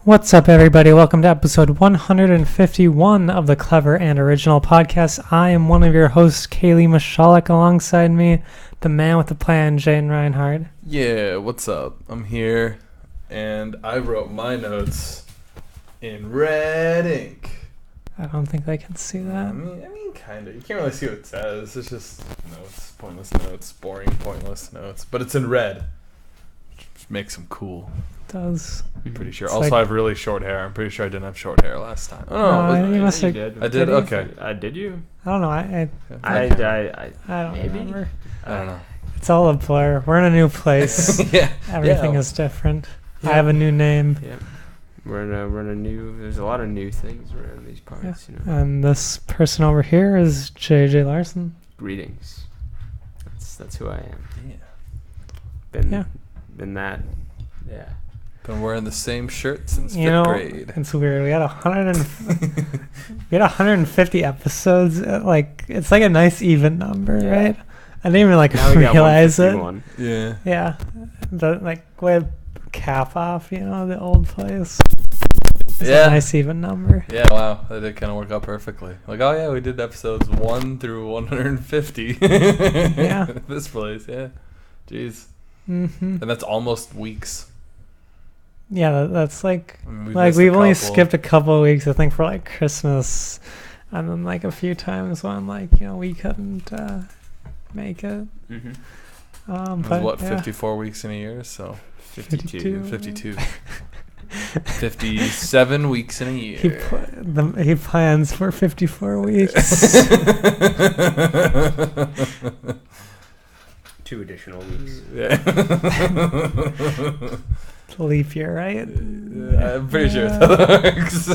What's up, everybody? Welcome to episode 151 of the Clever and Original Podcast. I am one of your hosts, Kayley Misialek. Alongside me, the man with the plan, Jayden Reinhart. Yeah, what's up? I'm here, and I wrote my notes in red ink. I don't think I can see that. I mean, kind of. You can't really see what it says. It's just notes, pointless notes, boring, pointless notes. But it's in red, which makes them cool. It does. I'm pretty sure. It's Also, like, I have really short hair. I'm pretty sure I didn't have short hair last time. Oh, no. you must have. did. I did? Okay. Did you? I don't know. I don't maybe. remember. I don't know. It's all a blur. We're in a new place. Yeah. Everything Yeah. is different. Yeah. I have a new name. Yeah. We're in a new. There's a lot of new things around these parts. Yeah. You know. And this person over here is JJ Larson. Greetings. That's who I am. Yeah. Been that. Yeah. Been wearing the same shirt since You 5th know, grade. it's weird. We had 150 episodes. It's like a nice even number, Yeah. right? I didn't even Now we got realize it. 151. Yeah. Yeah, we had cap off. The old place. It's Yeah. a nice even number. Yeah, wow. That did kind of work out perfectly. Like, oh, yeah, we did episodes 1 through 150. Yeah. This place, yeah. Jeez. Mm-hmm. And that's almost weeks. Yeah, that's like I mean, missed a we've only couple. skipped a couple of weeks. I think for like Christmas, and then like a few times when we couldn't make it. Mm-hmm. It But was, yeah. 54 weeks in a year? So 52. 52. 57 weeks in a year. He plans for 54 weeks. 2 additional weeks. Yeah. Leap year, right? I'm pretty sure that works.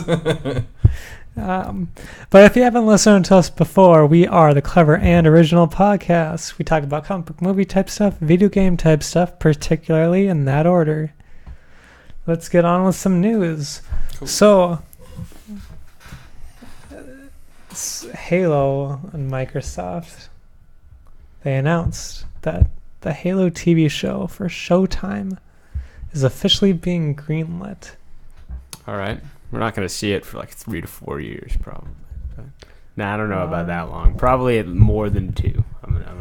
But if you haven't listened to us before, we are the Clever and Original Podcast. We talk about comic book movie type stuff, video game type stuff, particularly in that order. Let's get on with some news. Cool. So, Halo and Microsoft, they announced that the Halo TV show for Showtime is officially being greenlit. All right. We're not gonna see it for like 3 to 4 years, probably. Nah, I don't know about that long. Probably more than 2.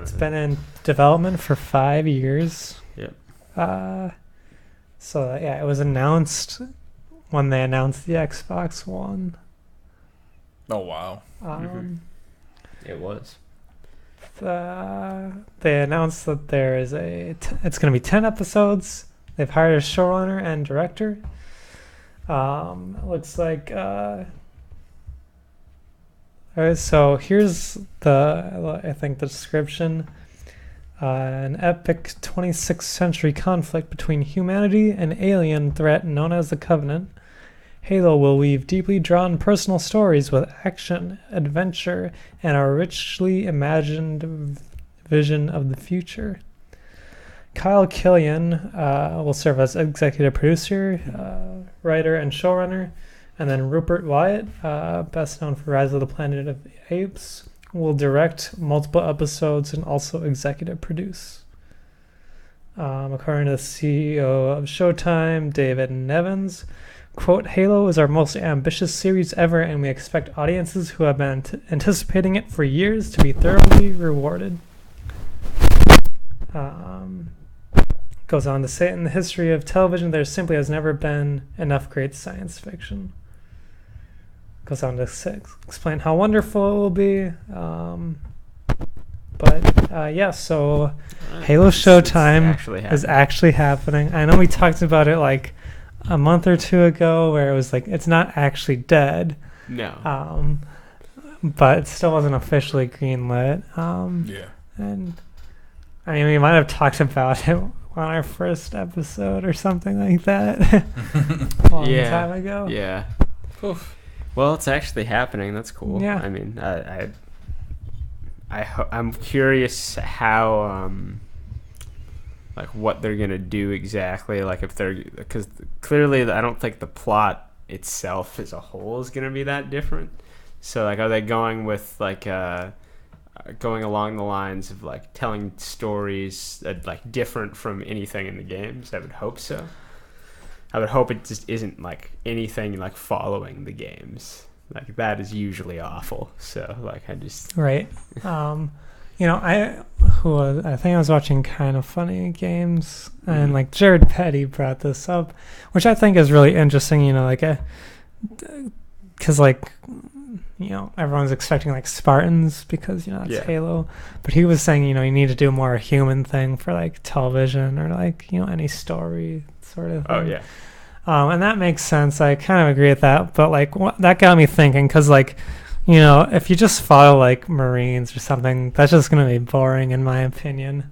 It's been in development for 5 years. Yep. So yeah, it was announced when they announced the Xbox One. Oh, wow. It was. They announced that there is it's going to be 10 episodes. They've hired a showrunner and director. It looks like alright, so here's I think the description. An epic 26th century conflict between humanity and alien threat known as the Covenant. Halo will weave deeply drawn personal stories with action, adventure, and a richly imagined vision of the future. Kyle Killian will serve as executive producer, writer, and showrunner. And then Rupert Wyatt, best known for Rise of the Planet of the Apes, will direct multiple episodes and also executive produce. According to the CEO of Showtime, David Nevins, quote, "Halo is our most ambitious series ever, and we expect audiences who have been anticipating it for years to be thoroughly rewarded." Goes on to say, in the history of television, there simply has never been enough great science fiction. Goes on to explain how wonderful it will be. So Halo Showtime is actually happening. I know we talked about it like a month or two ago where it was like, it's not actually dead. No. But it still wasn't officially greenlit. Yeah. And I mean, we might have talked about it on our first episode or something like that a long time ago. Yeah. Oof. Well, it's actually happening. That's cool. Yeah. I mean, I'm curious how like what they're gonna do exactly. Like if they're, because clearly I don't think the plot itself as a whole is gonna be that different. So like, are they going with like going along the lines of like telling stories that like different from anything in the games? I would hope so. I would hope it just isn't like anything like following the games. Like that is usually awful. So like I just Right. I think I was watching Kind of Funny Games, and like Jared Petty brought this up, which I think is really interesting. Because like everyone's expecting like Spartans because it's Halo, but he was saying you need to do more a human thing for like television or like any story sort of thing. Oh yeah. And that makes sense. I kind of agree with that, but like that got me thinking because like if you just follow like Marines or something, that's just gonna be boring in my opinion.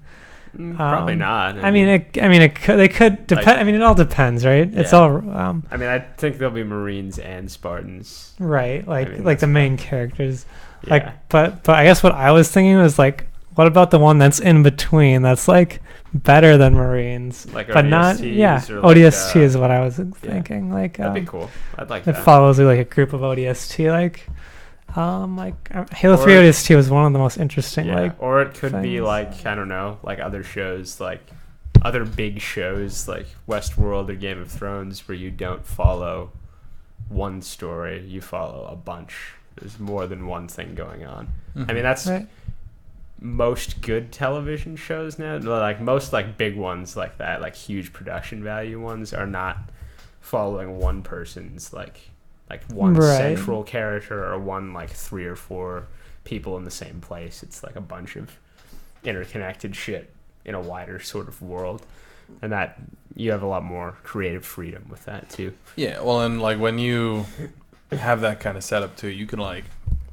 Probably not. They could depend. Like, it all depends, right? Yeah. It's all. I think there'll be Marines and Spartans. Right, like the main characters. Yeah. Like, but I guess what I was thinking was like, what about the one that's in between? That's like better than Marines, like but ODSTs not ODST is what I was thinking. Like that'd be cool. I'd like it that. follows like a group of ODST Halo 3 ODST was one of the most interesting or it could be things. like I don't know, like other shows, like other big shows like Westworld or Game of Thrones, where you don't follow one story, you follow a bunch. There's more than one thing going on. Mm-hmm. That's right. Most good television shows now, like most like big ones like that, like huge production value ones, are not following one person's like one central character or one like 3 or 4 people in the same place. It's like a bunch of interconnected shit in a wider sort of world, and that you have a lot more creative freedom with that too. Yeah, well, and like when you have that kind of setup too, you can like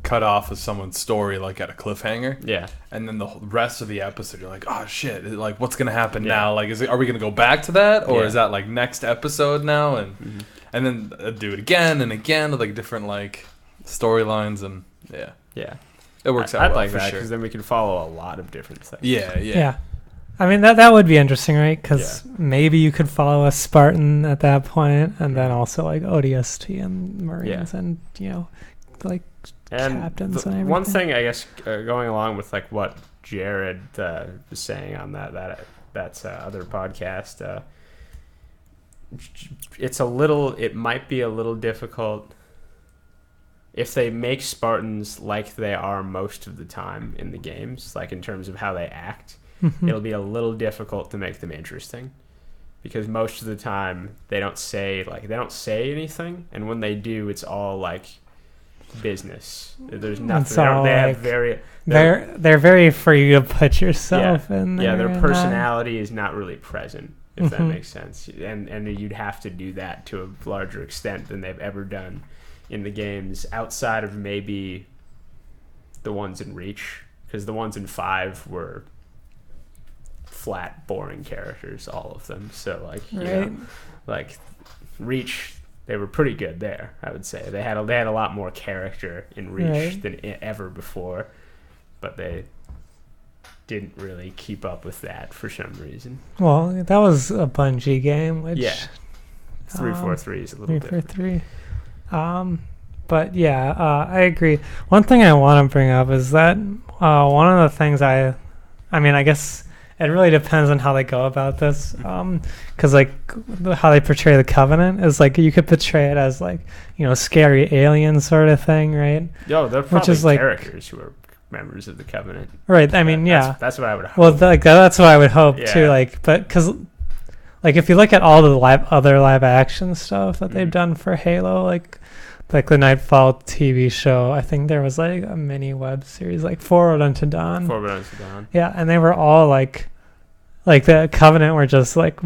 cut off of someone's story like at a cliffhanger. Yeah. And then the rest of the episode, you're like, oh shit, like what's gonna happen now? Like, are we gonna go back to that, or is that like next episode now? And and then do it again and again with like different like storylines, and yeah, it works out. I'd well, like for that sure. because then we can follow a lot of different things. Yeah. That would be interesting, right? Because maybe you could follow a Spartan at that point, and then also like ODST and Marines, and like and captains and everything. One thing, I guess, going along with like what Jared was saying on that's other podcast, it might be a little difficult if they make Spartans like they are most of the time in the games, like in terms of how they act. It'll be a little difficult to make them interesting, because most of the time they don't say anything, and when they do, it's all like business. There's nothing. They're very free to put yourself in there. Yeah, their personality is not really present, if that makes sense. And you'd have to do that to a larger extent than they've ever done in the games, outside of maybe the ones in Reach, because the ones in 5 were flat, boring characters, all of them. So like Reach, they were pretty good there. I would say they had a lot more character in Reach than ever before, but they didn't really keep up with that for some reason. Well, that was a Bungie game, which 343 is a little different. 343. But I agree. One thing I want to bring up is that one of the things I guess it really depends on how they go about this, because like how they portray the Covenant is like you could portray it as like scary alien sort of thing, right? Yo, they're probably characters who are members of the Covenant, right? That's what I would hope. Well, that's what I would hope too. Like, but because like if you look at all the other live action stuff that they've done for Halo, like the Nightfall TV show, I think there was like a mini web series like Forward Unto Dawn. Yeah, and they were all like the Covenant were just like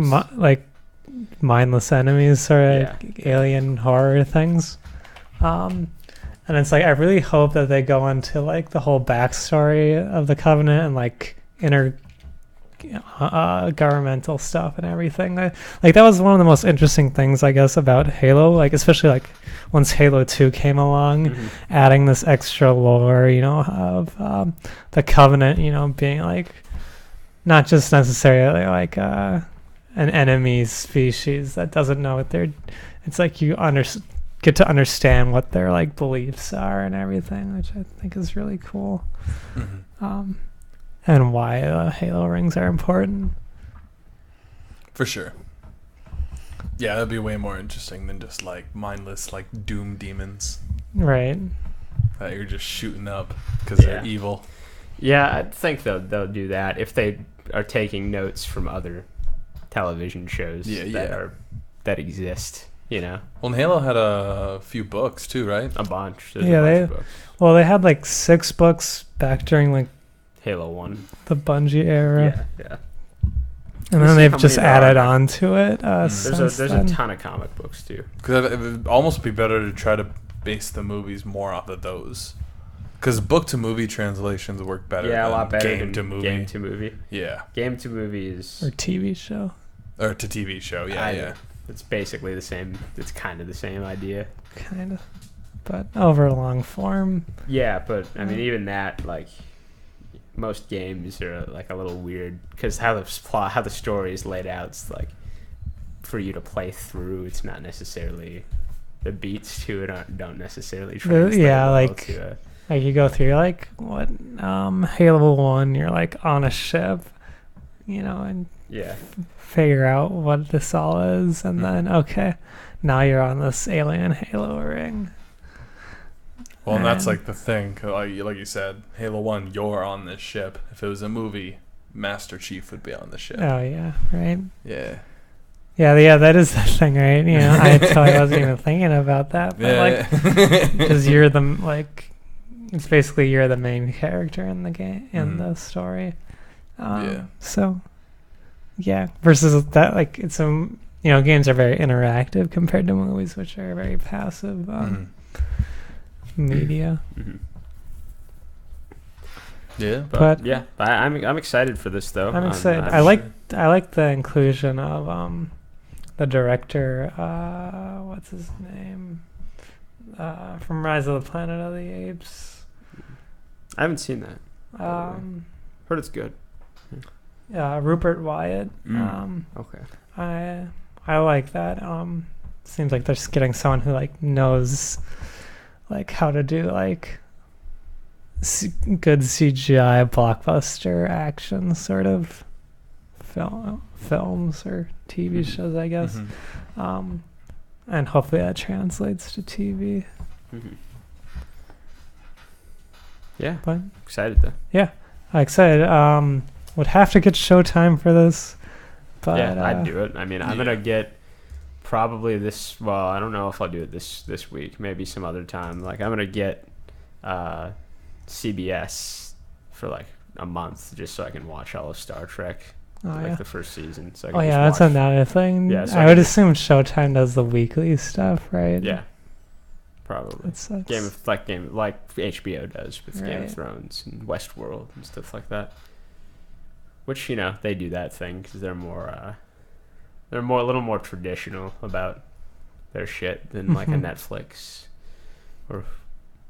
mindless enemies, sort of alien horror things. And it's like I really hope that they go into like the whole backstory of the Covenant and like governmental stuff and everything. Like that was one of the most interesting things, I guess, about Halo. Like especially like once Halo 2 came along, adding this extra lore, of the Covenant, being like not just necessarily like an enemy species that doesn't know what they're. It's like you get to understand what their like beliefs are and everything, which I think is really cool. And why Halo rings are important. For sure. Yeah, that'd be way more interesting than just like mindless like doom demons Right. that you're just shooting up because they're evil. Yeah, I think they'll do that if they are taking notes from other television shows that exist. You know, Well, and Halo had a few books too, right? a bunch. There's Yeah, a bunch of books. Well, they had like 6 books back during like Halo 1. the Bungie era. Yeah. And We'll then see they've how just many there added are. on to it. There's a Then. ton of comic books too. Because it would almost be better to try to base the movies more off of those. Because book to movie translations work better. Yeah, a than lot better game than to movie. Game to movie. Yeah, Game to movie is Or TV show. or to TV show. Yeah. It's basically the same. It's kind of the same idea. Kind of. But over long form. Yeah, but I mean, even that, like, most games are like a little weird because how the story is laid out. It's like for you to play through. It's not necessarily the beats to it don't necessarily translate. Like to you go through like what Halo 1, you're like on a ship, and figure out what this all is, and then okay, now you're on this alien Halo ring. Well, and that's like the thing. 'Cause like you said, Halo 1, you're on this ship. If it was a movie, Master Chief would be on the ship. Oh yeah, right. Yeah. Yeah, that is the thing, right? I totally wasn't even thinking about that, but because you're it's basically you're the main character in the game, in the story. So, yeah. Versus that, like it's games are very interactive compared to movies, which are very passive media. Mm-hmm. Yeah, but I'm excited for this though. I'm excited. I like the inclusion of the director. What's his name? From Rise of the Planet of the Apes. I haven't seen that. Heard it's good. Rupert Wyatt. Okay. I like that. Seems like they're just getting someone who like knows like how to do like good CGI blockbuster action sort of films or TV shows, I guess. And hopefully that translates to TV. Yeah, but excited though. Yeah, I'm excited. Would have to get Showtime for this, but yeah, I'd do it. I mean, I'm gonna get probably this. Well, I don't know if I'll do it this week. Maybe some other time. Like I'm gonna get CBS for like a month just so I can watch all of Star Trek. The first season. So that's another thing. Yeah, so I would assume Showtime does the weekly stuff, right? Yeah, probably. Game like HBO does with Game of Thrones and Westworld and stuff like that. Which they do that thing because they're a little more traditional about their shit than like a Netflix or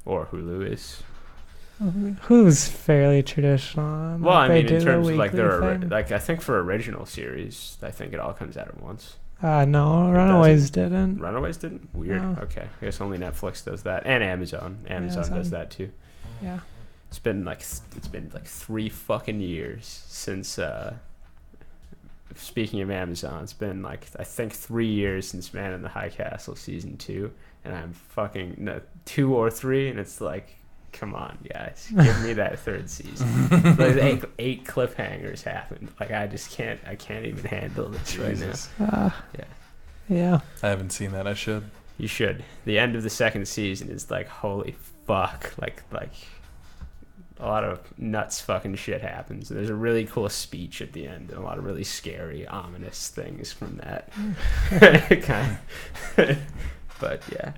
Hulu is. Who's fairly traditional? Well, I mean, in terms of like I think for original series, I think it all comes out at once. No, Runaways didn't. Runaways didn't? Weird. No. Okay, I guess only Netflix does that, and Amazon. Amazon does that too. Yeah. It's been like 3 fucking years since. Speaking of Amazon, it's been like I think 3 years since Man in the High Castle season 2, and I'm fucking 2 or 3, and it's like. Come on, guys. Give me that third season. Like 8 cliffhangers happened. Like I can't even handle this right now. Yeah. I haven't seen that. I should. You should. The end of the second season is like holy fuck. Like a lot of nuts fucking shit happens. There's a really cool speech at the end and a lot of really scary, ominous things from that. But yeah.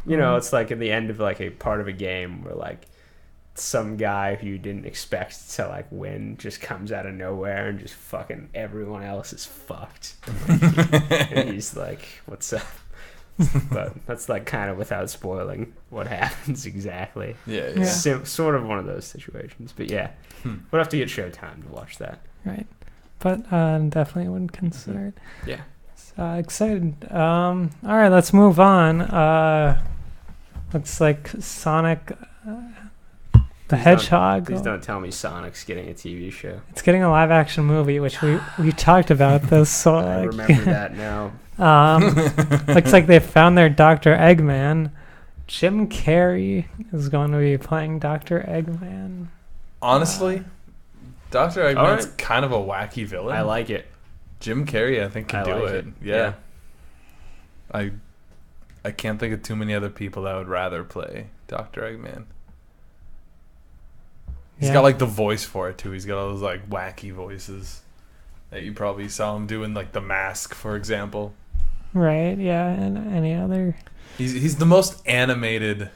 It's like in the end of like a part of a game where like some guy who you didn't expect to like win just comes out of nowhere and just fucking everyone else is fucked. And he's like, "What's up?" But that's like kind of without spoiling what happens exactly. Yeah. Sort of one of those situations. But yeah, we'll have to get Showtime to watch that. Right. But definitely wouldn't consider it. Yeah. Excited. All right, let's move on. Looks like Sonic the Hedgehog. Please don't tell me Sonic's getting a TV show. It's getting a live action movie, which we talked about this. So I remember that now. Looks like they found their Dr. Eggman. Jim Carrey is going to be playing Dr. Eggman. Honestly, Dr. Eggman's kind of a wacky villain. I like it. Jim Carrey, I think, can do it. Yeah. I can't think of too many other people that would rather play Dr. Eggman. He's got like the voice for it too. He's got all those like wacky voices that you probably saw him doing, like The Mask, for example. Right. Yeah. And any other. He's the most animated,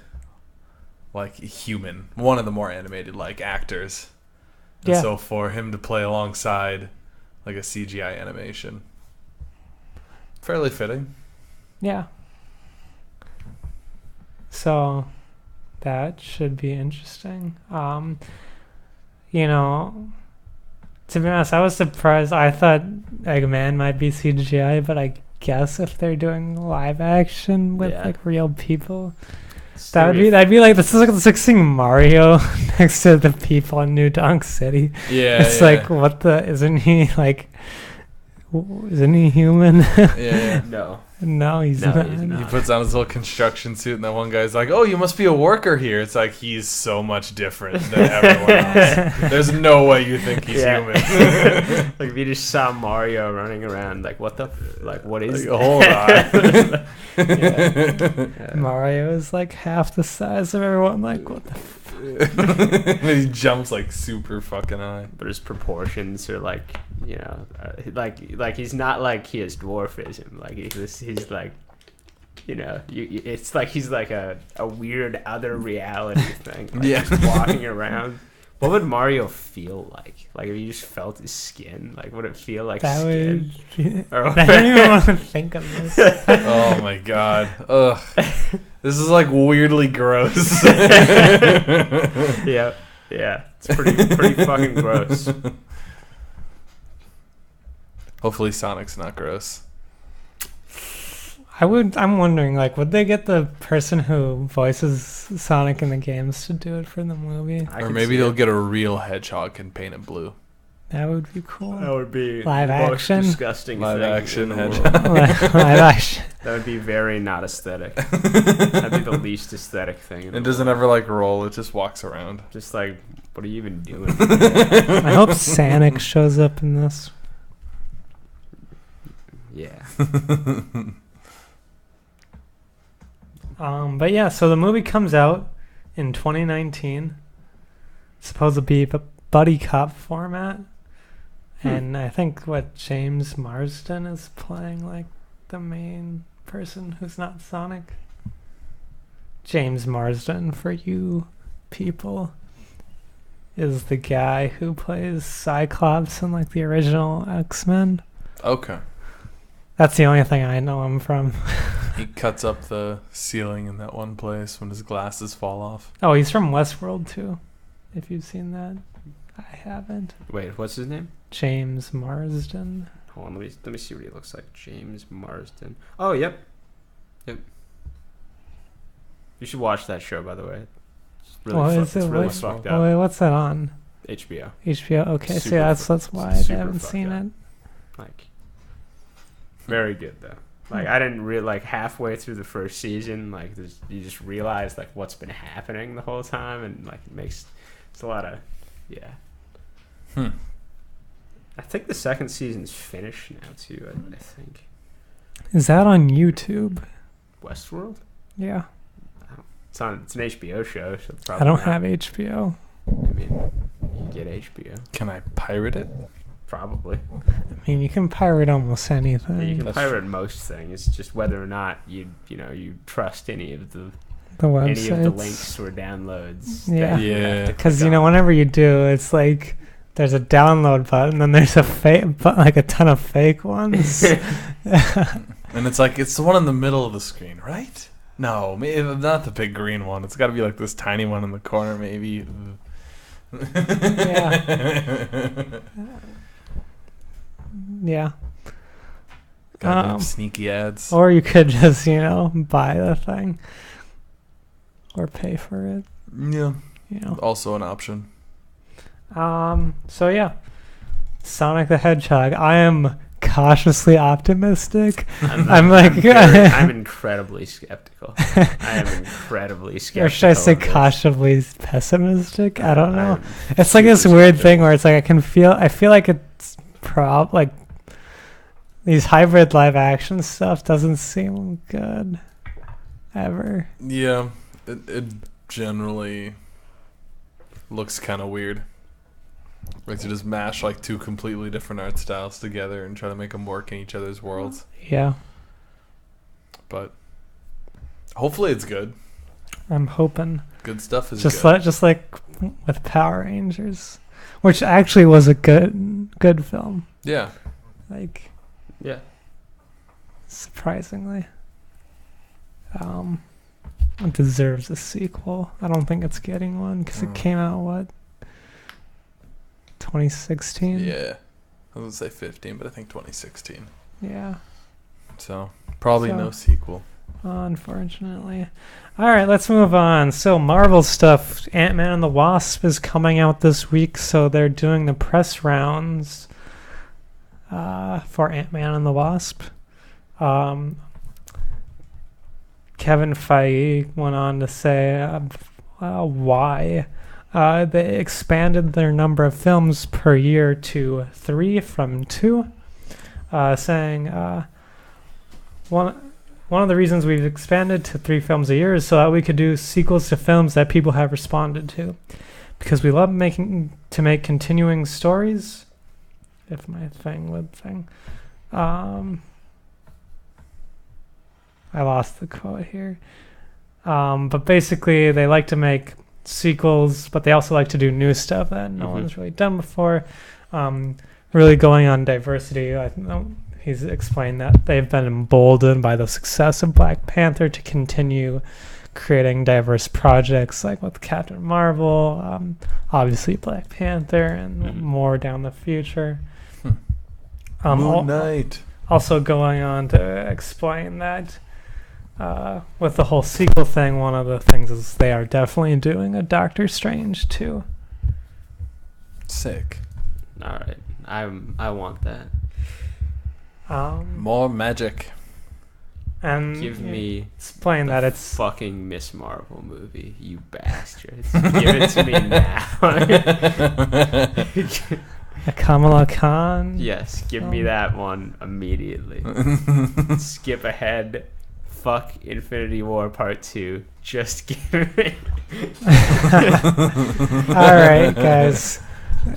like, human. One of the more animated, like, actors. And so for him to play alongside, like, a CGI animation, fairly fitting. Yeah. So that should be interesting. You know, to be honest, I was surprised. I thought Eggman might be CGI, but I guess if they're doing live action with like real people, that'd be like this is like seeing Mario next to the people in New Donk City. Yeah, it's like what the isn't he human? No, he's not. He puts on his little construction suit, and that one guy's like, "Oh, you must be a worker here." It's like he's so much different than everyone else. There's no way you think he's human. Like if you just saw Mario running around, like what what is? Like, hold on. Mario is like half the size of everyone. Like what the? He jumps like super fucking high. But his proportions are like, you know, like he's not like he has dwarfism. Like he's like, you know, it's like he's like a weird other reality thing. Like just walking around. What would Mario feel like? Like if you just felt his skin, like would it feel like skin? I don't even want to think of this. Oh my god. Ugh. This is like weirdly gross. Yeah. It's pretty fucking gross. Hopefully Sonic's not gross. I'm wondering, like, would they get the person who voices Sonic in the games to do it for the movie? Or maybe they'll get a real hedgehog and paint it blue. That would be cool. That would be live action. Most disgusting live thing action in the hedgehog. Live action. That would be very not aesthetic. That'd be the least aesthetic thing. It doesn't ever like roll. It just walks around. Just like, what are you even doing? I hope Sonic shows up in this. Yeah. But yeah, so the movie comes out in 2019. It's supposed to be a buddy cop format. And I think James Marsden is playing like the main person who's not Sonic. James Marsden, for you people, is the guy who plays Cyclops in like the original X-Men. Okay. That's the only thing I know him from. He cuts up the ceiling in that one place when his glasses fall off. Oh, he's from Westworld too, if you've seen that. I haven't. Wait, what's his name? James Marsden. Hold on, let me see what he looks like. James Marsden. Oh, yep. You should watch that show, by the way. It's really fucked up. Wait, what's that on? HBO. HBO. Okay, so yeah, that's why I haven't seen it. Like, very good though. Like I didn't like halfway through the first season, like you just realize like what's been happening the whole time, and like it's a lot of I think the second season's finished now too. I think. Is that on YouTube? Westworld? Yeah. It's an HBO show. So it's I don't have HBO. I mean, you get HBO. Can I pirate it? Probably. I mean, you can pirate almost anything. You can pirate most things. It's just whether or not you trust any of the websites. Any of the links or downloads. Yeah. Because whenever you do, it's like there's a download button, and there's a ton of fake ones. And it's like it's the one in the middle of the screen, right? No, maybe not the big green one. It's got to be like this tiny one in the corner, maybe. Yeah. Goddamn sneaky ads. Or you could just, buy the thing. Or pay for it. Yeah. you know. Also an option. So yeah, Sonic the Hedgehog. I am cautiously optimistic. I'm incredibly skeptical. I am incredibly skeptical. Or should I say cautiously pessimistic? I don't know. It's like this weird thing where it's like I feel like it's like these hybrid live action stuff doesn't seem good ever. Yeah, it generally looks kind of weird. Like to just mash like two completely different art styles together and try to make them work in each other's worlds. Yeah. But hopefully it's good. I'm hoping. Good stuff is just good. Just like with Power Rangers, which actually was a good film. Yeah. Like. Yeah. Surprisingly. It deserves a sequel. I don't think it's getting one because it came out, what? 2016? Yeah. I was going to say 15, but I think 2016. Yeah. So, probably no sequel. Unfortunately. All right, let's move on. So, Marvel stuff. Ant-Man and the Wasp is coming out this week, so they're doing the press rounds for Ant-Man and the Wasp. Kevin Feige went on to say why they expanded their number of films per year to 3 from 2, saying one of the reasons we've expanded to 3 films a year is so that we could do sequels to films that people have responded to, because we love make continuing stories. If my thing would thing. I lost the quote here. But basically, they like to make sequels, but they also like to do new stuff that no one's really done before. Really going on diversity. He's explained that they've been emboldened by the success of Black Panther to continue creating diverse projects, like with Captain Marvel, obviously Black Panther, and more down the future. Moon Knight. Also going on to explain that with the whole sequel thing, one of the things is they are definitely doing a Doctor Strange too. Sick. All right, I want that. More magic. And give me explain that it's fucking Miss Marvel movie, you bastards. Give it to me now. Kamala Khan. Yes, give me that one immediately. Skip ahead. Fuck Infinity War Part 2. Just give it. Alright, guys.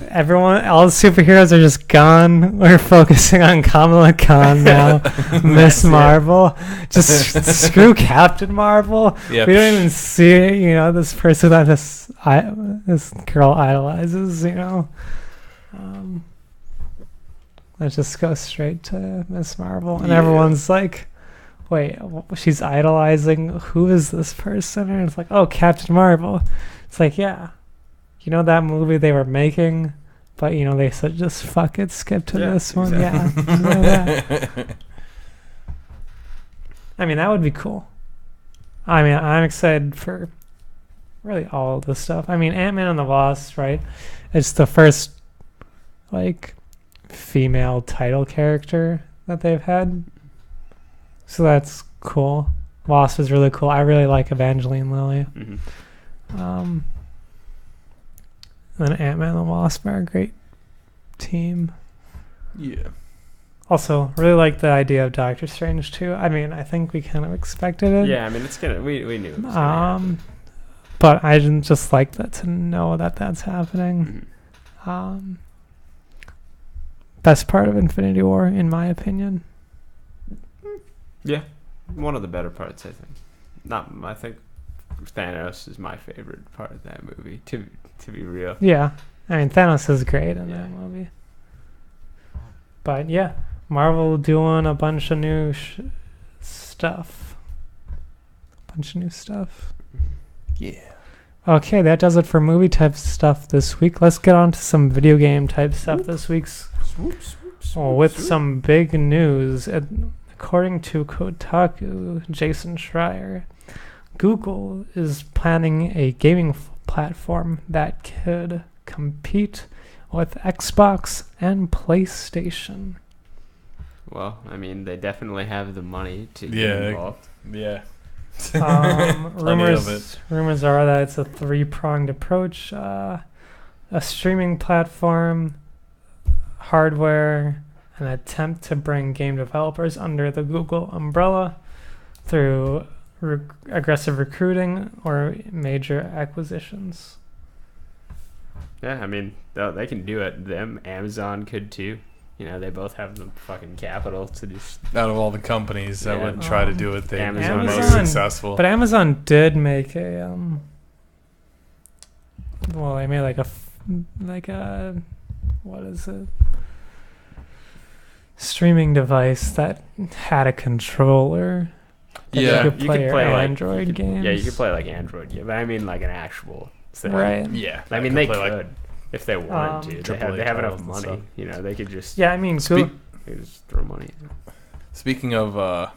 Everyone, all the superheroes are just gone. We're focusing on Kamala Khan now. Miss Marvel. Just screw Captain Marvel. Yep. We don't even see, this person that this girl idolizes, Let's just go straight to Miss Marvel. And everyone's like, wait, she's idolizing? Who is this person? And it's like, oh, Captain Marvel. It's like, yeah. That movie they were making, but, they said just fuck it, skip to this one. Exactly. Yeah. That. I mean, that would be cool. I mean, I'm excited for really all of this stuff. I mean, Ant-Man and the Wasp, right? It's the first, female title character that they've had. So that's cool. Wasp is really cool. I really like Evangeline Lilly. And Ant-Man and the Wasp are a great team. Yeah. Also, really like the idea of Doctor Strange too. I mean, I think we kind of expected it. Yeah, I mean, we knew it was gonna happen. But I didn't just like that to know that that's happening. Best part of Infinity War, in my opinion. Yeah, one of the better parts, I think. I think Thanos is my favorite part of that movie, to be real. Yeah, I mean, Thanos is great in that movie. But yeah, Marvel doing a bunch of new stuff. Yeah. Okay, that does it for movie type stuff this week. Let's get on to some video game type stuff this week. With some big news. According to Kotaku, Jason Schreier, Google is planning a gaming platform that could compete with Xbox and PlayStation. Well, I mean, they definitely have the money to get Yeah. involved. Yeah. Rumors are that it's a three-pronged approach: a streaming platform, hardware, an attempt to bring game developers under the Google umbrella through aggressive recruiting or major acquisitions. Yeah, I mean, they can do it. Them, Amazon could too. You know, they both have the fucking capital to just. Out of all the companies that Yeah. would try to do it, they were Amazon. most successful. But Amazon did make a well, they made like a what is it? Streaming device that had a controller. That Yeah. you could play, your like, Android games. Yeah, you could play like Android. Yeah, but I mean like an actual thing. Right. Yeah. I mean, they play, could if they wanted to. AAA They have enough titles and money. stuff. You know, they could just. Yeah, I mean, Speak- They could just throw money. Speaking of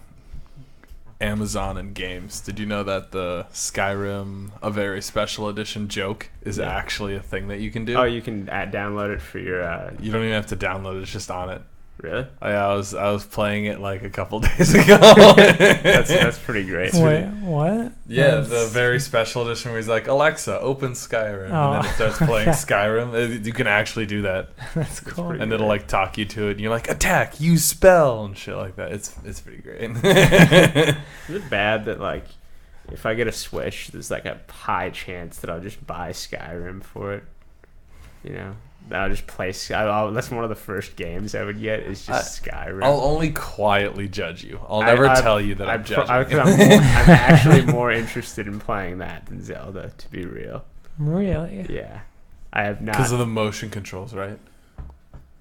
Amazon and games, did you know that the Skyrim A Very Special Edition joke is Yeah. actually a thing that you can do? Oh, you can download it for your. You don't even have to download it; it's just on it. Really? I was playing it like a couple days ago. That's pretty great. Wait, what? Yeah, That's- the very special edition where he's like, Alexa, open Skyrim. Oh, And then it starts playing okay. Skyrim. You can actually do that. That's cool. pretty And it'll like talk you to it. And you're like, attack, use spell, and shit like that. It's pretty great. Is it bad that like, if I get a Switch, there's like a high chance that I'll just buy Skyrim for it? You know, that I'll just play. That's one of the first games I would get is just Skyrim. I'll only quietly judge you. I'll never tell you that I'm judging. I'm actually more interested in playing that than Zelda, to be real. Really? Yeah, I have not. Because of the motion controls, right?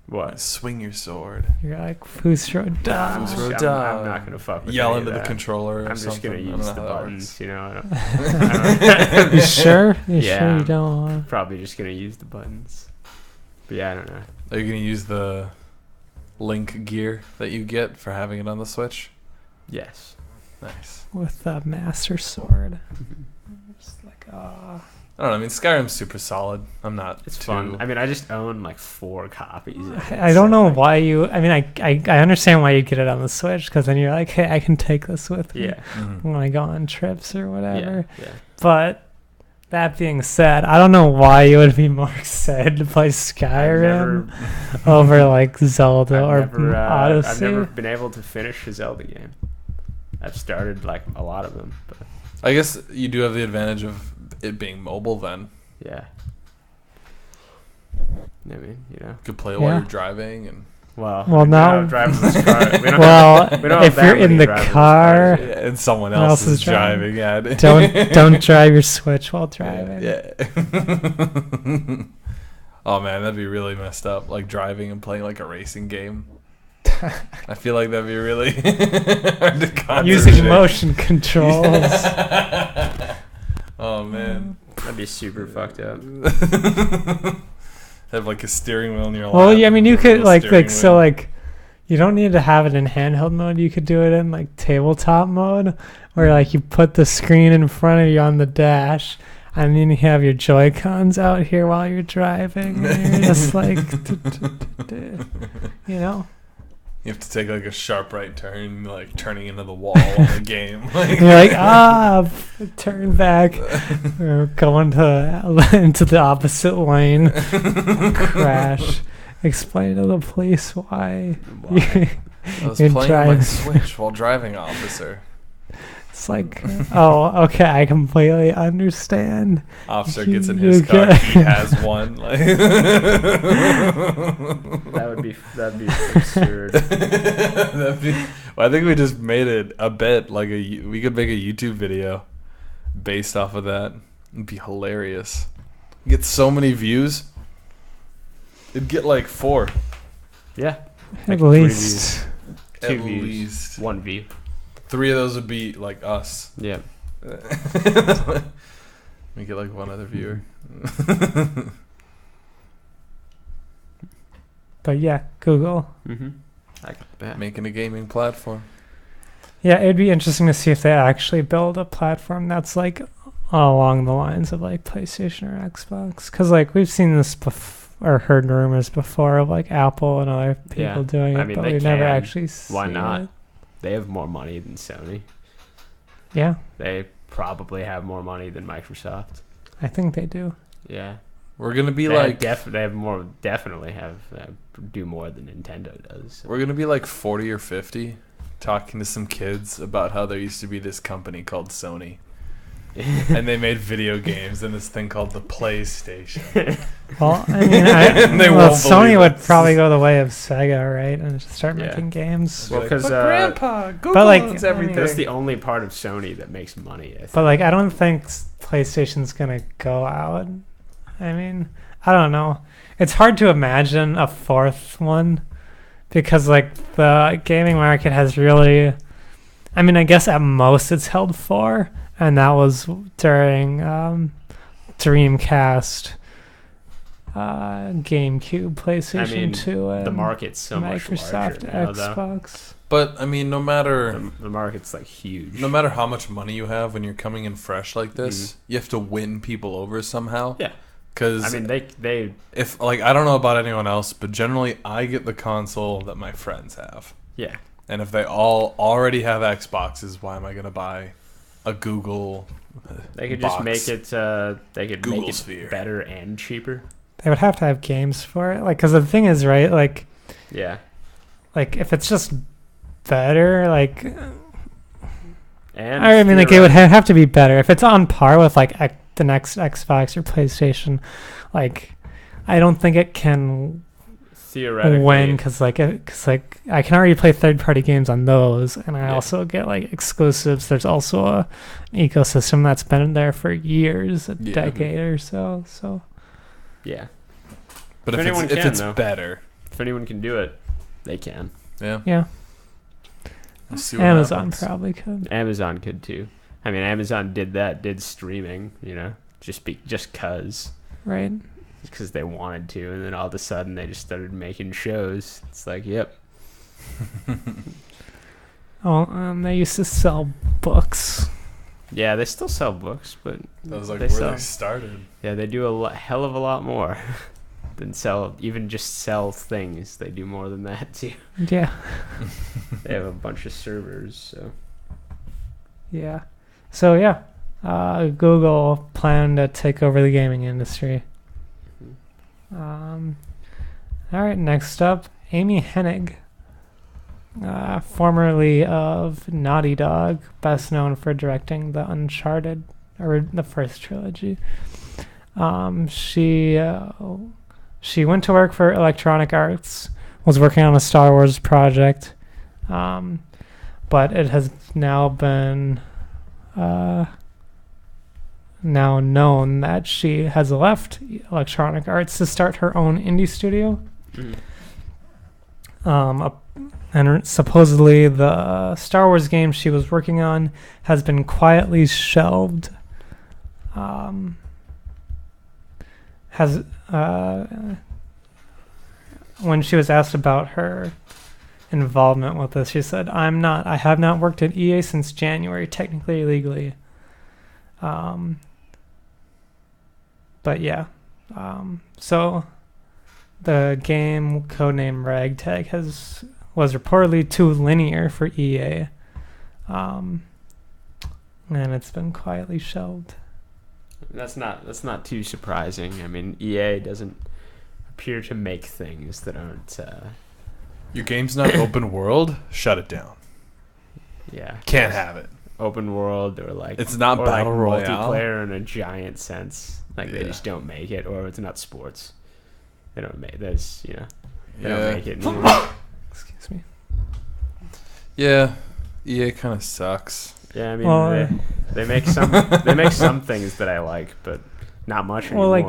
What? Swing your sword. You're like Fusro I'm, da. Throw I'm down. not gonna fuck with Yell any into of the that. controller or I'm just something. gonna I don't use know the how that buttons, works. you know. I don't, You sure? You Yeah. sure you don't want? probably just gonna use the buttons. But yeah, I don't know. Are you going to use the Link gear that you get for having it on the Switch? Yes. Nice. With the Master Sword. Just like, I don't know. I mean, Skyrim's super solid. I'm not. It's too, fun. I mean, I just own like 4 copies. Of it, I don't so, know like, why you. I mean, I understand why you get it on the Switch because then you're like, hey, I can take this with me Yeah. Mhm. when I go on trips or whatever. Yeah. But that being said, I don't know why you would be more excited to play I've Skyrim never, over like Zelda or I've Odyssey. never been able to finish a Zelda game. I've started like a lot of them, but I guess you do have the advantage of it being mobile then. yeah. I mean, you know. You could play it while Yeah. you're driving and Well, we now- don't have driverless car. We don't Well, have, we don't if have you're that in many the driverless car, cars. and someone Someone else else is is driving. driving. Yeah. don't drive your Switch while driving. Yeah. Oh man, that'd be really messed up. Like driving and playing like a racing game. I feel like that'd be really hard to concentrate. Using motion controls. Oh man. That'd be super fucked up. Have like a steering wheel in your lap. Well, yeah, I mean, you could Little like steering so wheel. like you don't need to have it in handheld mode. You could do it in like tabletop mode, where like you put the screen in front of you on the dash, and then you have your Joy Cons out here while you're driving. And you're just like, you know, You have to take like a sharp right turn, like turning into the wall on the game. and you're like turn back, or go into the opposite lane, crash. Explain to the police why. I was You're playing my driving. Switch while driving, officer. It's like, oh, okay, I completely understand. Officer gets in his You car. get- He has one. Like That'd be absurd. Well, I think we just made it a bit. Like we could make a YouTube video based off of that. It'd be hilarious. Get so many views. It'd get like 4. Yeah. At Like 3 least. views. 2 At views. least 1 view. 3 of those would be like us. Yeah. We get like 1 other viewer. But yeah, Google. Mm-hmm. I could bet. Making a gaming platform. Yeah, it'd be interesting to see if they actually build a platform that's like along the lines of like PlayStation or Xbox, because like we've seen this or heard rumors before of like Apple and other people doing it, I mean, but they we've never can. actually Why seen not? it. They have more money than Sony. Yeah, They probably have more money than Microsoft. I think they do. Yeah. We're gonna be They like they have more. Definitely have do more than Nintendo does. we're gonna be like 40 or 50, talking to some kids about how there used to be this company called Sony, and they made video games and this thing called the PlayStation. Well, I mean, They well, won't Sony believe would it. probably go the way of Sega, right, and just start Yeah. making games. Well, because Grandpa, Google but, like, owns I mean, everything. that's the only part of Sony that makes money. I think. But like, I don't think PlayStation's gonna go out. I mean, I don't know. It's hard to imagine a fourth one because like the gaming market has really. I mean, I guess at most it's held 4, and that was during Dreamcast, GameCube, PlayStation 2, and the market's so much Microsoft, larger now, though. Xbox. But I mean, no matter The market's like huge. no matter how much money you have when you're coming in fresh like this, you have to win people over somehow. Yeah. Because I mean, they if like I don't know about anyone else, but generally I get the console that my friends have. yeah. And if they all already have Xboxes, why am I gonna buy a Google? They could box? just make it. They could Google make it Sphere. better and cheaper. They would have to have games for it, like, because the thing is, right, like if it's just better, like, And I mean, like, it would have to be better if it's on par with like the next Xbox or PlayStation. Like, I don't think it can theoretically win because I can already play third-party games on those, and I Yeah. also get like exclusives. There's also an ecosystem that's been there for years, a Yeah. decade or so. So Yeah. But If if anyone it's, if can, it's though. better, If anyone can do it, they can. yeah. yeah, We'll see what Amazon happens. probably could. Amazon could too. I mean, Amazon did streaming, just Right. because they wanted to, and then all of a sudden they just started making shows. It's like, yep. Oh, they used to sell books. Yeah, they still sell books, but That was like they where sell. they started. Yeah, they do hell of a lot more than sell things. They do more than that too. Yeah. They have a bunch of servers, so Yeah. So yeah, Google planned to take over the gaming industry. All right, next up, Amy Hennig, formerly of Naughty Dog, best known for directing the Uncharted, or the first trilogy. She went to work for Electronic Arts, was working on a Star Wars project, but it has now been now known that she has left Electronic Arts to start her own indie studio. And supposedly the Star Wars game she was working on has been quietly shelved. When she was asked about her involvement with this, she said, I have not worked at EA since January, technically legally. But yeah. So the game codename Ragtag was reportedly too linear for EA. And it's been quietly shelved. that's not too surprising. I mean, EA doesn't appear to make things that aren't. Your game's not open world. Shut it down. Yeah, Can't have it. open world or like It's not or battle like royale. multiplayer in a giant sense. Like they Yeah. just don't make it, or it's not sports. They don't make there's they Yeah. don't make it anymore. Excuse me. Yeah. EA kind of sucks. Yeah, I mean Well, they make some things that I like, but not much anymore. Well, I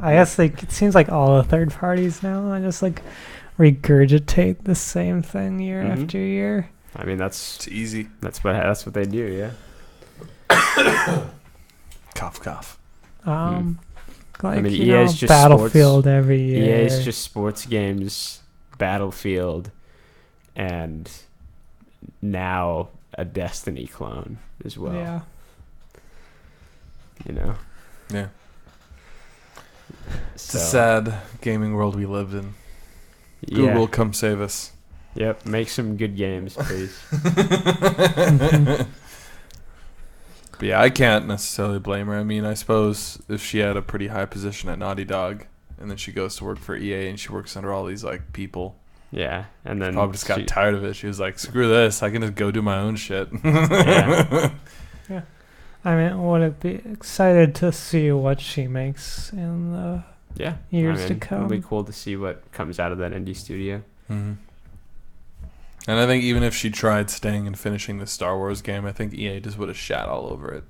guess it seems like all the third parties now I just like regurgitate the same thing year Mhm. after year. I mean that's It's easy. what they do. Yeah. Cough, cough. Like, I mean, you EA's know, just Battlefield every year. EA's just sports games, Battlefield, and now a Destiny clone as well. Yeah. You know. Yeah. It's So, a sad gaming world we lived in. yeah. Google, come save us. Yep. Make some good games, please. But yeah, I can't necessarily blame her. I mean, I suppose if she had a pretty high position at Naughty Dog, and then she goes to work for EA, and she works under all these like people, Yeah, and then probably just got tired of it. She was like, "Screw this! I can just go do my own shit." Yeah. I mean, would it be excited to see what she makes in the Yeah, years to come? It'll be cool to see what comes out of that indie studio. Mm-hmm. And I think even if she tried staying and finishing the Star Wars game, I think EA just would have shat all over it.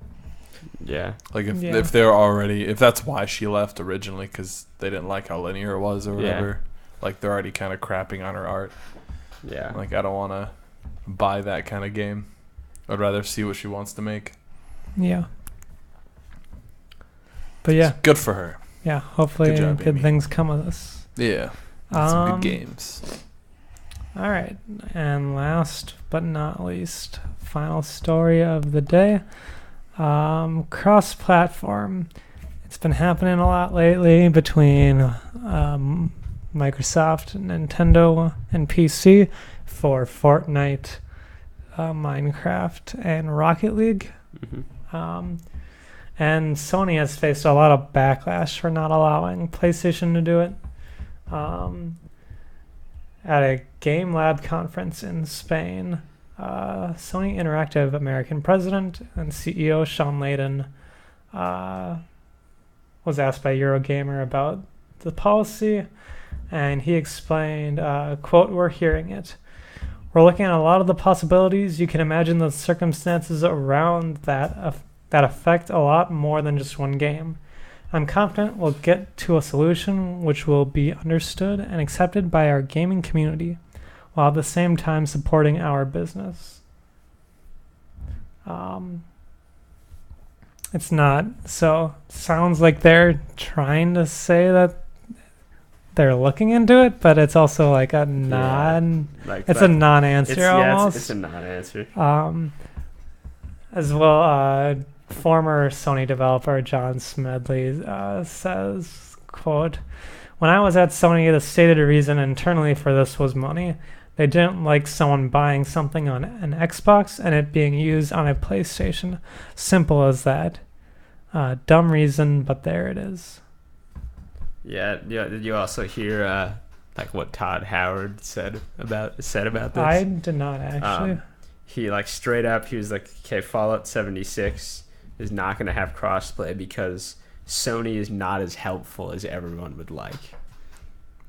Yeah, Like if Yeah. if they're already, if that's why she left originally, because they didn't like how linear it was or Yeah. whatever. Like they're already kind of crapping on her art. yeah, Like I don't want to buy that kind of game. I'd rather see what she wants to make. Yeah. But yeah, Good for her. yeah. Hopefully, Good job, good Amy. things come of this. Yeah. Some good games. All right, and last but not least, final story of the day. Cross-platform. It's been happening a lot lately between Microsoft, Nintendo, and PC for Fortnite, Minecraft, and Rocket League. And Sony has faced a lot of backlash for not allowing PlayStation to do it. At a Game Lab conference in Spain, Sony Interactive American president and CEO Sean Layden was asked by Eurogamer about the policy, and he explained, quote, "We're hearing it. We're looking at a lot of the possibilities. You can imagine the circumstances around that affect a lot more than just one game. I'm confident we'll get to a solution which will be understood and accepted by our gaming community, while at the same time supporting our business." It's not, so sounds like they're trying to say that they're looking into it, but it's also like a it's a non-answer almost. It's a non-answer. As well, former Sony developer John Smedley says, quote, "When I was at Sony, the stated reason internally for this was money. They didn't like someone buying something on an Xbox and it being used on a PlayStation. Simple as that. Dumb reason, but there it is." Yeah. Did you also hear like what Todd Howard said about this? I did not actually. He like straight up, he was like, "Okay, Fallout 76 is not going to have crossplay because Sony is not as helpful as everyone would like."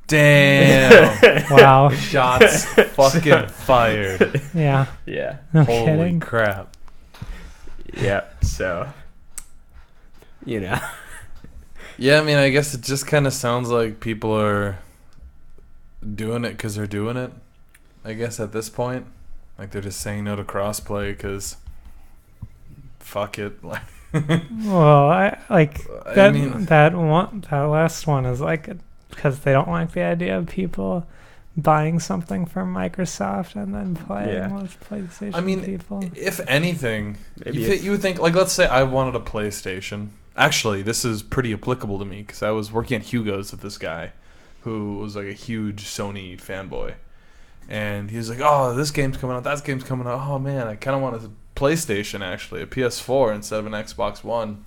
Damn. Wow. Shots fucking fired. Yeah. Yeah. No Holy kidding. crap. Yeah. So, you know. Yeah, I mean, I guess it just kind of sounds like people are doing it because they're doing it. I guess at this point, like they're just saying no to crossplay because fuck it. Like, Well, I like that. I mean, that last one is like because they don't like the idea of people buying something from Microsoft and then playing with PlayStation people. if anything, Maybe you would think, like, let's say I wanted a PlayStation. Actually, this is pretty applicable to me because I was working at Hugo's with this guy who was like a huge Sony fanboy. And he was like, "Oh, this game's coming out, that game's coming out. Oh, man, I kind of want a PlayStation, actually, a PS4 instead of an Xbox One."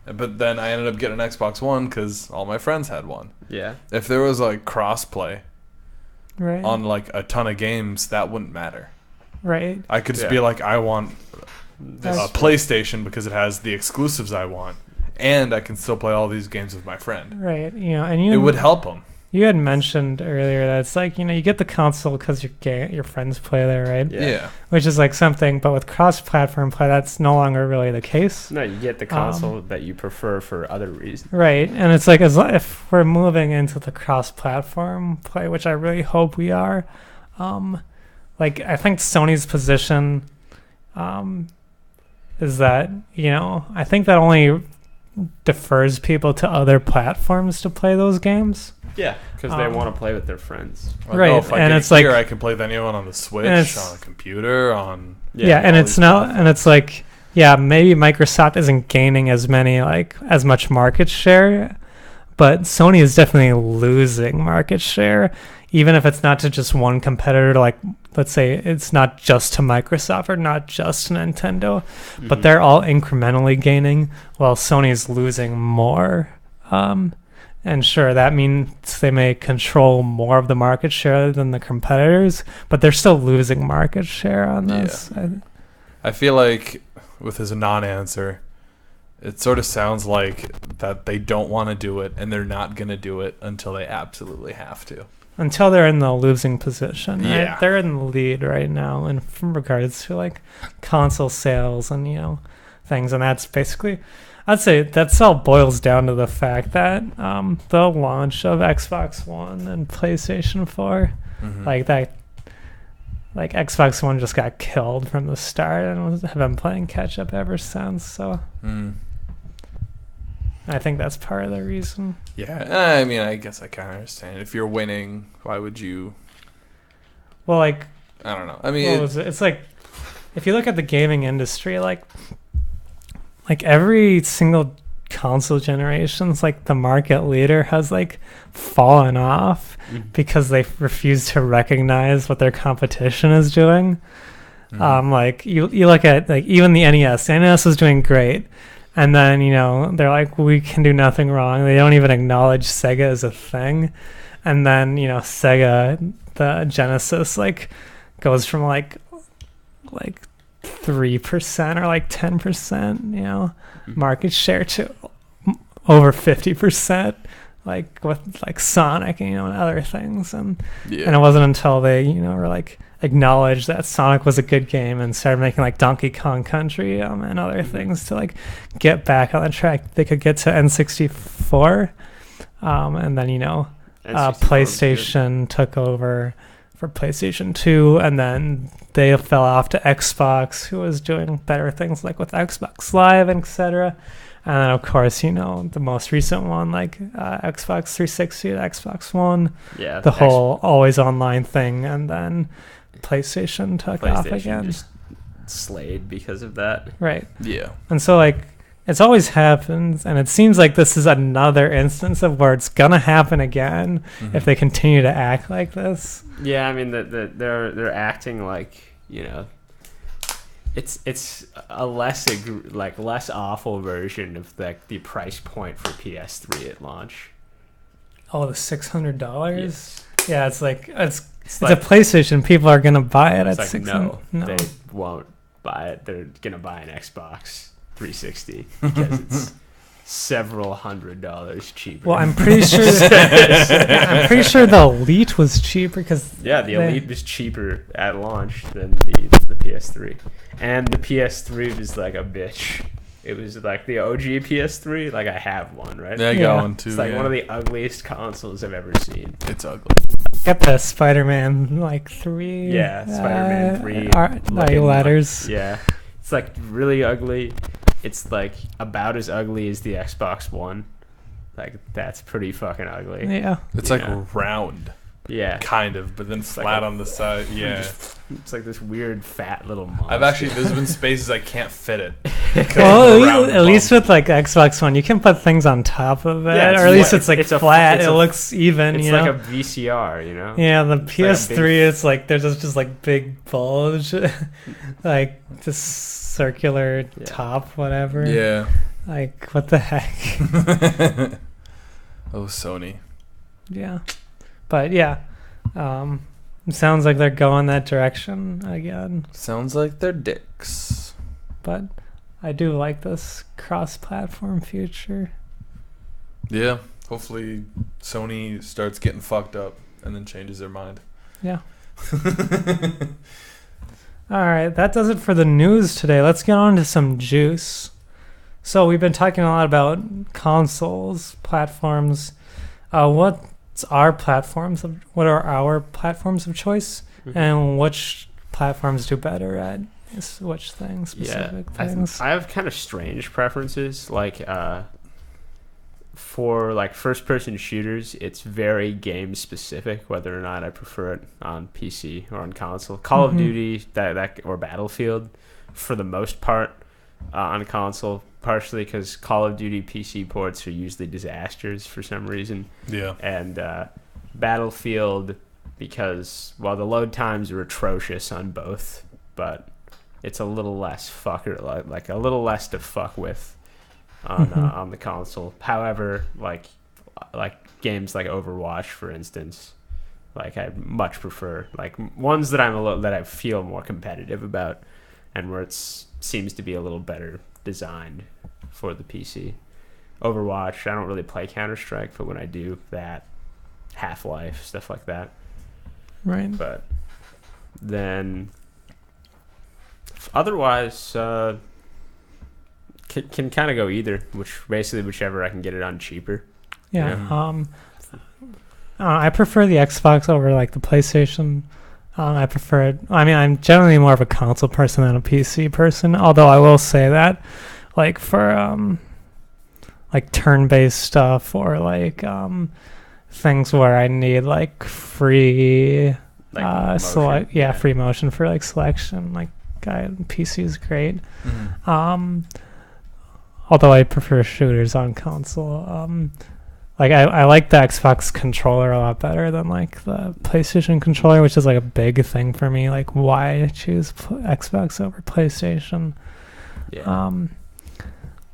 But then I ended up getting an Xbox One because all my friends had one. Yeah. If there was, like, cross-play Right. on, like, a ton of games, that wouldn't matter. Right. I could just be like, I want a PlayStation because it has the exclusives I want. And I can still play all these games with my friend. Right. You know, and It would help them. You had mentioned earlier that it's like, you know, you get the console because your friends play there, right? Yeah. Which is like something, but with cross-platform play, that's no longer really the case. No, you get the console that you prefer for other reasons. Right, and it's like if we're moving into the cross-platform play, which I really hope we are, like I think Sony's position is that, you know, I think that only defers people to other platforms to play those games. Yeah, because they want to play with their friends. Right, Oh, if I and get it's here, like I can play with anyone on the Switch, it's- on a computer, on yeah, and all it's these not, platforms. and it's like, yeah, maybe Microsoft isn't gaining as much market share, but Sony is definitely losing market share, even if it's not to just one competitor. Like, let's say it's not just to Microsoft or not just to Nintendo, but they're all incrementally gaining while Sony's losing more. And sure, that means they may control more of the market share than the competitors, but they're still losing market share on this. I feel like with his non-answer, it sort of sounds like that they don't want to do it and they're not going to do it until they absolutely have to. Until they're in the losing position. Right? Yeah. They're in the lead right now in regards to like console sales and, things. And that's basically, I'd say that's all boils down to the fact that the launch of Xbox One and PlayStation 4, like Xbox One just got killed from the start and have been playing catch up ever since. So I think that's part of the reason. Yeah, I mean, I guess I kind of understand. If you're winning, why would you? Well, like, I don't know. I mean, it's like, if you look at the gaming industry, like every single console generations, like the market leader has like fallen off because they refuse to recognize what their competition is doing. Like you look at like even the NES. The NES was doing great, and then they're like, we can do nothing wrong. They don't even acknowledge Sega as a thing, and then Sega, the Genesis, like goes from like 3% or like 10%, market share to over 50%, like with like Sonic, and other things, and it wasn't until they were like acknowledged that Sonic was a good game and started making like Donkey Kong Country and other things to like get back on the track they could get to N64, and then PlayStation took over for PlayStation 2, and then they fell off to Xbox, who was doing better things like with Xbox Live, etc. And then, of course, the most recent one, like Xbox 360 to Xbox One, the whole always online thing, and then PlayStation took off again. Just slayed because of that. Right. Yeah. And so, like, it's always happens, and it seems like this is another instance of where it's gonna happen again if they continue to act like this. Yeah, I mean they're acting like it's a less awful version of the price point for PS3 at launch. Oh, the $600. Yes. Yeah, it's a PlayStation. People are gonna buy it at like, $600. No, they won't buy it. They're gonna buy an Xbox 360 because it's several $100s cheaper. Well, I'm pretty sure. I'm pretty sure the Elite was cheaper because the Elite was cheaper at launch than the PS3, and the PS3 was like a bitch. It was like the OG PS3. Like I have one, right? Yeah, I got one too. It's like one of the ugliest consoles I've ever seen. It's ugly. got the Spider-Man 3. Yeah, Spider-Man 3 letters. Yeah, it's like really ugly. It's like about as ugly as the Xbox One. Like that's pretty fucking ugly. Yeah. It's like round. Yeah. Kind of, but then flat on the side. Yeah. It's like this weird fat little monster. There's been spaces I can't fit it. Well, at least with like Xbox One, you can put things on top of it, or at least it's like flat. It looks even. It's like a VCR, Yeah, the PS3, it's like there's just like big bulge, like this circular top, whatever. Yeah. Like what the heck? Oh, Sony. Yeah, but yeah, it sounds like they're going that direction again. Sounds like they're dicks. But I do like this cross-platform future. Yeah, hopefully Sony starts getting fucked up and then changes their mind. Yeah. All right, that does it for the news today. Let's get on to some juice. So we've been talking a lot about consoles, platforms. What are our platforms of choice, and which platforms do better at which things, specific things? I have kind of strange preferences. Like for like first-person shooters, it's very game-specific whether or not I prefer it on PC or on console. Call of Duty that or Battlefield, for the most part, on console, partially because Call of Duty PC ports are usually disasters for some reason. Yeah. And Battlefield, because while the load times are atrocious on both, but it's a little less like a little less to fuck with on the console. However, like games like Overwatch, for instance, like I much prefer like ones that that I feel more competitive about, and where it seems to be a little better designed for the PC. Overwatch, I don't really play Counter-Strike, but when I do, that Half-Life, stuff like that. Right. But then otherwise, can kind of go either, whichever I can get it on cheaper. Yeah. I prefer the Xbox over like the PlayStation. I prefer it. I mean, I'm generally more of a console person than a PC person. Although I will say that, like for like turn-based stuff or like things where I need like free free motion for like selection. Like PC is great. Although I prefer shooters on console. Like I like the Xbox controller a lot better than like the PlayStation controller, which is like a big thing for me. Like why I choose Xbox over PlayStation. Yeah.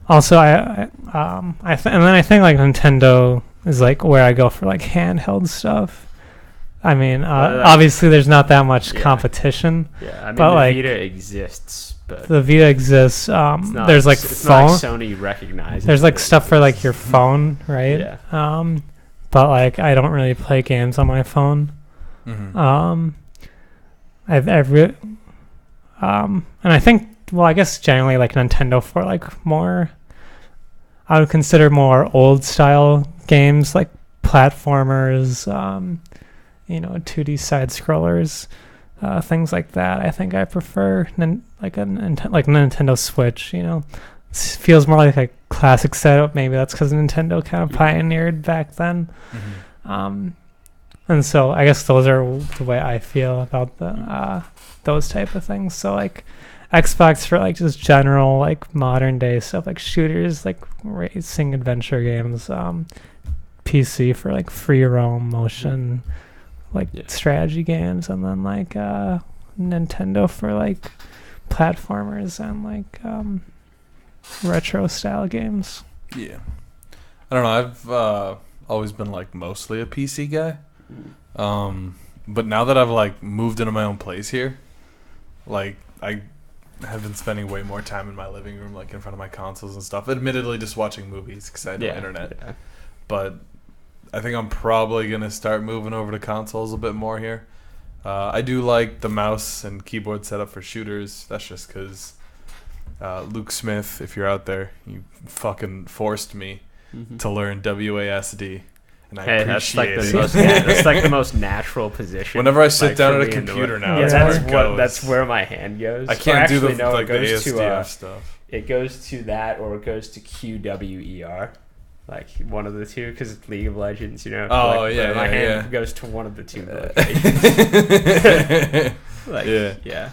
Also, and then I think like Nintendo is like where I go for like handheld stuff. I mean, obviously there's not that much competition. Yeah, I mean, but the like, Vita exists, but the Vita exists. There's like it's phone. not like Sony recognizes. There's like stuff for like your phone, right? Yeah. But like I don't really play games on my phone. And I think, well, I guess generally like Nintendo for like more, I would consider more old style games like platformers, 2D side scrollers, things like that. I think I prefer like Nintendo Switch. It feels more like a classic setup. Maybe that's because Nintendo kind of pioneered back then. And so I guess those are the way I feel about those type of things. So like Xbox for like just general like modern day stuff like shooters, like racing adventure games. PC for like free roam motion, like strategy games, and then like Nintendo for like platformers and like retro style games. Yeah, I don't know. I've always been like mostly a PC guy, but now that I've like moved into my own place here, like I have been spending way more time in my living room, like in front of my consoles and stuff. Admittedly, just watching movies because I have no internet. Yeah. But I think I'm probably going to start moving over to consoles a bit more here. I do like the mouse and keyboard setup for shooters. That's just because Luke Smith, if you're out there, you fucking forced me to learn WASD. And I appreciate it. That's like the most natural position. Whenever I sit down at a computer now, that's where my hand goes. I can't do the ASDF stuff. It goes to that, or it goes to QWER. Like one of the two, because it's League of Legends, Oh, like, yeah, my hand goes to one of the two locations.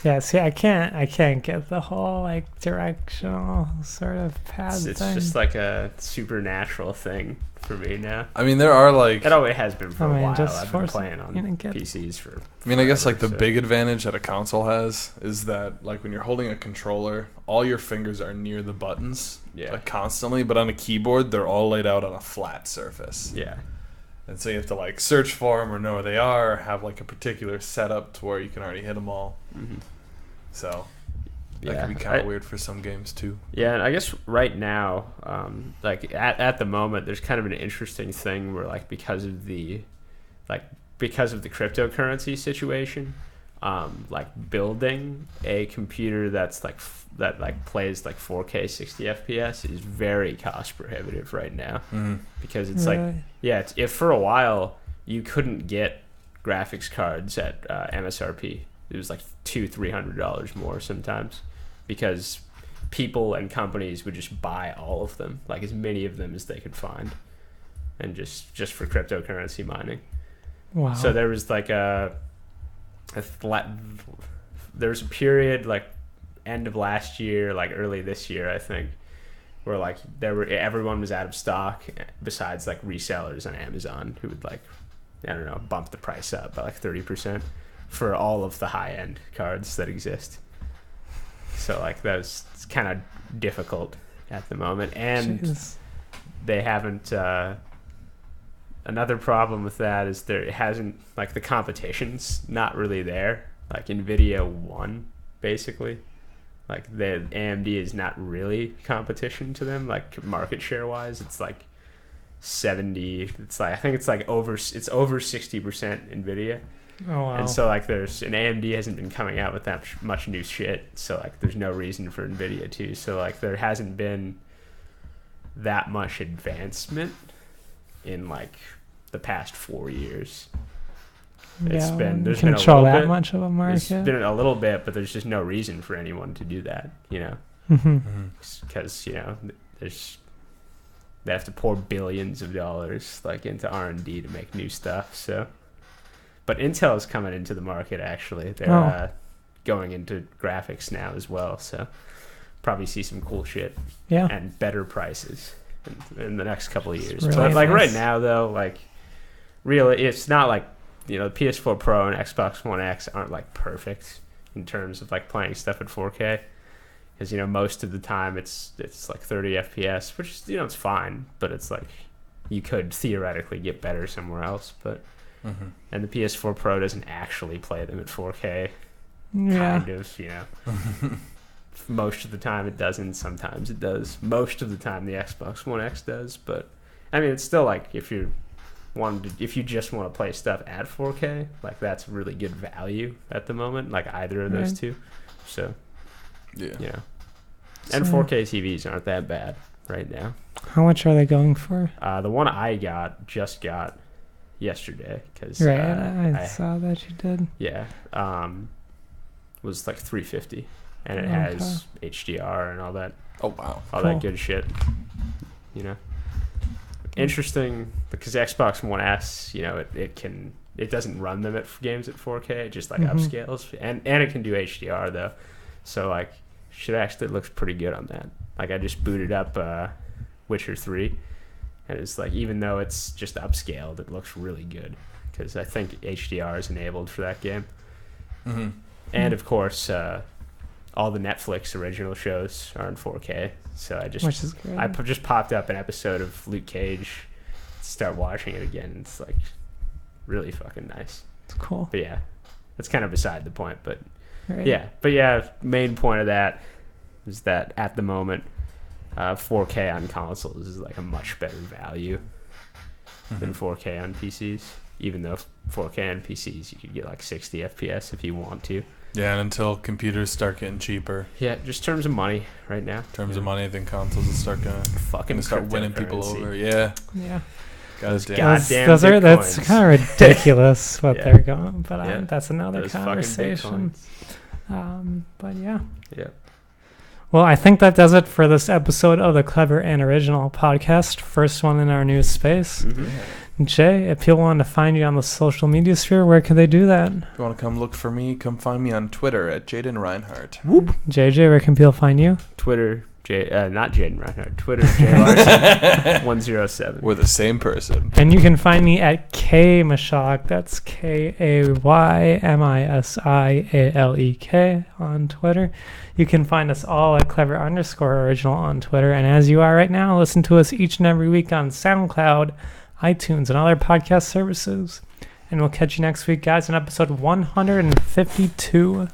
Yeah, see, I can't get the whole like directional sort of pad thing. It's just like a supernatural thing for me now. I mean, there are like it always has been for a while. I've been playing on PCs for. I guess like the big advantage that a console has is that like when you're holding a controller, all your fingers are near the buttons, like constantly. But on a keyboard, they're all laid out on a flat surface. Yeah. And so you have to like search for them or know where they are, or have like a particular setup to where you can already hit them all. So that can be kind of weird for some games too. Yeah, and I guess right now, like at the moment, there's kind of an interesting thing where like because of the cryptocurrency situation, like building a computer that plays like 4K 60 FPS is very cost prohibitive right now, because it's if for a while you couldn't get graphics cards at MSRP. It was like $200-300 more sometimes, because people and companies would just buy all of them, like as many of them as they could find, and just for cryptocurrency mining. Wow. So there was like there was a period like end of last year, like early this year, I think, where like everyone was out of stock besides like resellers on Amazon who would like, I don't know, bump the price up by like 30% for all of the high end cards that exist. So like that's kind of difficult at the moment, and Jeez. they haven't. Another problem with that is it hasn't, like, the competition's not really there. Like Nvidia won basically. Like the AMD is not really competition to them. Like market share wise, it's like 70. It's like I think it's over 60% Nvidia. Oh wow. And so like AMD hasn't been coming out with that much new shit. So like there's no reason for Nvidia to. So like there hasn't been that much advancement in like the past 4 years. There's been a control little that bit. much of a market. There's been a little bit, but there's just no reason for anyone to do that, because they have to pour billions of dollars like into R&D to make new stuff. So, but Intel is coming into the market. Actually, they're going into graphics now as well. So, probably see some cool shit. Yeah. And better prices in the next couple of years. Really But like nice. right now, though, like really, it's not like, the PS4 Pro and Xbox One X aren't like perfect in terms of like playing stuff at 4K, because most of the time it's like 30 FPS, which is, it's fine, but it's like you could theoretically get better somewhere else. But and the PS4 Pro doesn't actually play them at 4K. Yeah. Kind of, most of the time it doesn't. Sometimes it does. Most of the time the Xbox One X does. But I mean, it's still like if you just want to play stuff at 4K, like that's really good value at the moment, like either of those two. So yeah. And So- 4K TVs aren't that bad right now. How much are they going for? The one I just got yesterday, because Right, I saw that you did. was like $350, and it Okay. has HDR and all that Oh wow. all Cool. that good shit. Interesting, because Xbox One S, it doesn't run them at games at 4K. It just like upscales, and it can do HDR though. So like, shit actually looks pretty good on that. Like I just booted up Witcher 3, and it's like, even though it's just upscaled, it looks really good, because I think HDR is enabled for that game. And of course, all the Netflix original shows are in 4K. So Which is great. I just popped up an episode of Luke Cage, start watching it again. It's like really fucking nice. It's cool. But yeah, that's kind of beside the point. But Right. main point of that is that at the moment, 4K on consoles is like a much better value than 4K on PCs. Even though 4K on PCs, you could get like 60 FPS if you want to. Yeah, and until computers start getting cheaper, Yeah, just terms of money right now. in terms of money, then consoles will start Fucking start winning people cryptocurrency. over. Yeah, Yeah. Those goddamn. goddamn That's Bitcoins. kind of ridiculous what Yeah. they're going, but Yeah. that's another Those fucking conversation. Bitcoins. But yeah. Yeah. Well, I think that does it for this episode of the Clever and Original podcast. First one in our new space. Jay, if people want to find you on the social media sphere, where can they do that? If you want to come look for me, come find me on Twitter at Jayden Reinhart. JJ, where can people find you? Twitter, not Jayden Reinhart. Twitter, J Larson 107. We're the same person. And you can find me at Kayley Misialek. That's KAYMISIALEK on Twitter. You can find us all at Clever_Original on Twitter. And as you are right now, listen to us each and every week on SoundCloud, iTunes, and other podcast services. And we'll catch you next week, guys, in episode 152.